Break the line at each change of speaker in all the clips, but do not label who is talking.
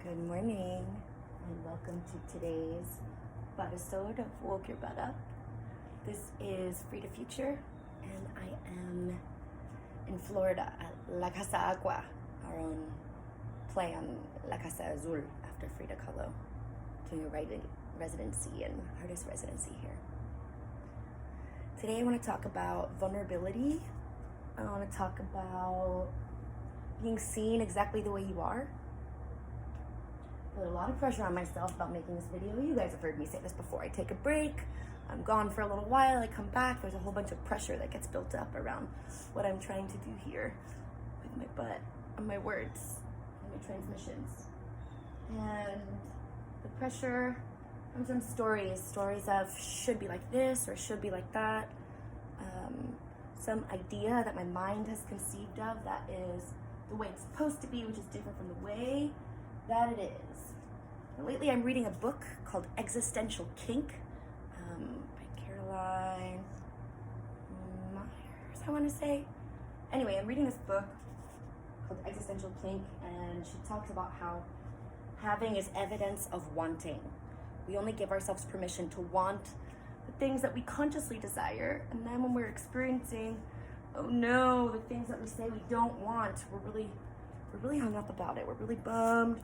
Good morning, and welcome to today's buttisode of Woke Your Butt Up. This is Future, and I am in Florida at La Casa Agua, our own play on La Casa Azul after Frida Kahlo, doing a writing residency and artist residency here. Today I want to talk about vulnerability. I want to talk about being seen exactly the way you are. I put a lot of pressure on myself about making this video. You guys have heard me say this before. I take a break, I'm gone for a little while, I come back, there's a whole bunch of pressure that gets built up around what I'm trying to do here with my butt and my words and my transmissions. And the pressure comes from stories of should be like this or should be like that. Some idea that my mind has conceived of that is the way it's supposed to be, which is different from the way that it is. And lately I'm reading a book called Existential Kink by Carolyn Elliot, I want to say. Anyway, I'm reading this book called Existential Kink, and she talks about how having is evidence of wanting. We only give ourselves permission to want the things that we consciously desire, and then when we're experiencing, oh no, the things that we say we don't want, we're really hung up about it. We're really bummed.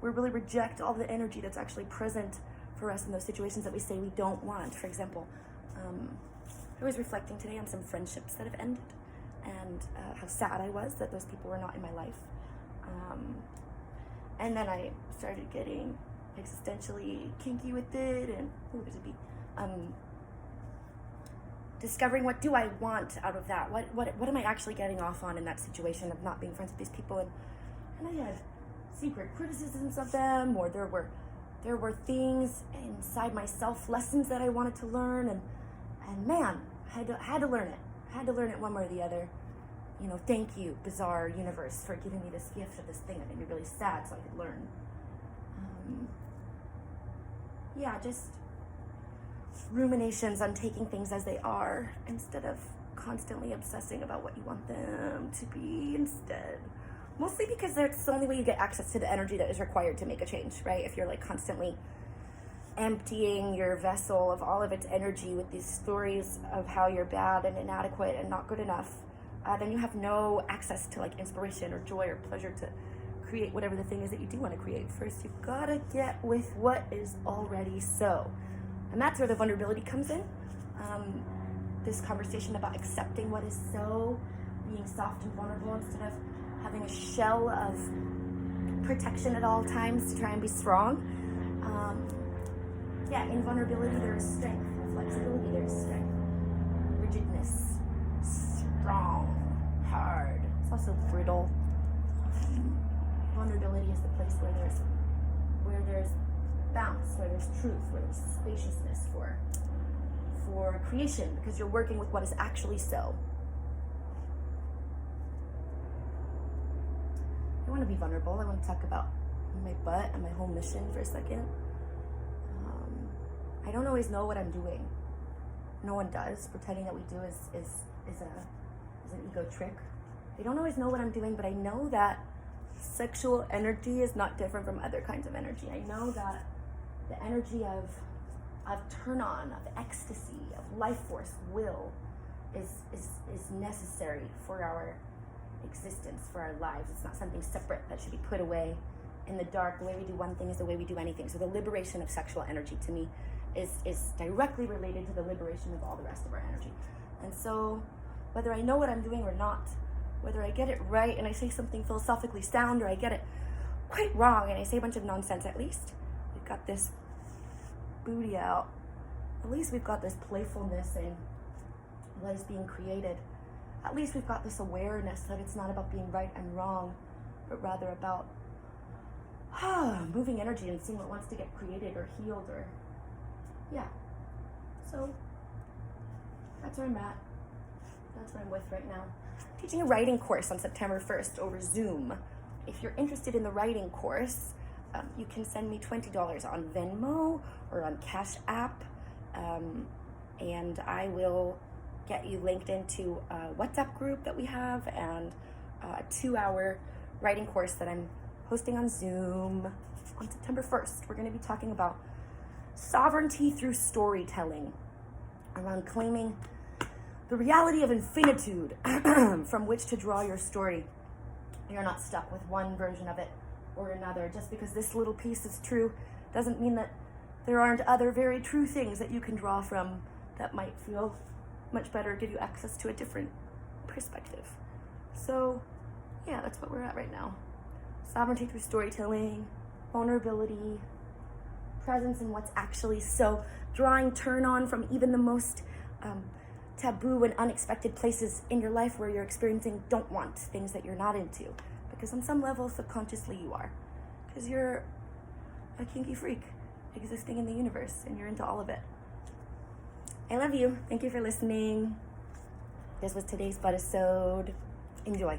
We really reject all the energy that's actually present for us in those situations that we say we don't want. For example, I was reflecting today on some friendships that have ended and how sad I was that those people were not in my life. And then I started getting existentially kinky with it, and there's a bee. Discovering what do I want out of that? What am I actually getting off on in that situation of not being friends with these people? And I had secret criticisms of them, or there were things inside myself, lessons that I wanted to learn, and man, I had to learn it. I had to learn it one way or the other. You know, thank you, bizarre universe, for giving me this gift of this thing that made me really sad so I could learn. Just ruminations on taking things as they are instead of constantly obsessing about what you want them to be instead. Mostly because it's the only way you get access to the energy that is required to make a change, right? If you're like constantly emptying your vessel of all of its energy with these stories of how you're bad and inadequate and not good enough, then you have no access to like inspiration or joy or pleasure to create whatever the thing is that you do want to create. First, you've got to get with what is already so. And that's where the vulnerability comes in. This conversation about accepting what is so, being soft and vulnerable instead of having a shell of protection at all times to try and be strong. In vulnerability there is strength. In flexibility there is strength. Rigidness, strong, hard. It's also brittle. Vulnerability is the place where there's bounce, where there's truth, where there's spaciousness for creation, because you're working with what is actually so. I want to be vulnerable. I want to talk about my butt and my whole mission for a second. I don't always know what I'm doing. No one does. Pretending that we do is an ego trick. I don't always know what I'm doing, but I know that sexual energy is not different from other kinds of energy. I know that the energy of turn on, of ecstasy, of life force, will is necessary for our existence, for our lives. It's not something separate that should be put away in the dark. The way we do one thing is the way we do anything. So the liberation of sexual energy to me is directly related to the liberation of all the rest of our energy. And so whether I know what I'm doing or not, whether I get it right and I say something philosophically sound, or I get it quite wrong and I say a bunch of nonsense, at least we've got this booty out. At least we've got this playfulness in what is being created. At least we've got this awareness that it's not about being right and wrong, but rather about moving energy and seeing what wants to get created or healed or, So that's where I'm at. That's what I'm with right now. Teaching a writing course on September 1st over Zoom. If you're interested in the writing course, you can send me $20 on Venmo or on Cash App, and I will get you linked into a WhatsApp group that we have and a 2-hour writing course that I'm hosting on Zoom. on September 1st, we're going to be talking about sovereignty through storytelling, around claiming the reality of infinitude from which to draw your story. You're not stuck with one version of it or another. Just because this little piece is true doesn't mean that there aren't other very true things that you can draw from that might feel much better, give you access to a different perspective. So yeah, that's what we're at right now. Sovereignty through storytelling, vulnerability, presence in what's actually so, drawing turn on from even the most taboo and unexpected places in your life where you're experiencing don't want, things that you're not into. Because on some level, subconsciously you are. Because you're a kinky freak existing in the universe and you're into all of it. I love you. Thank you for listening. This was today's buttisode. Enjoy.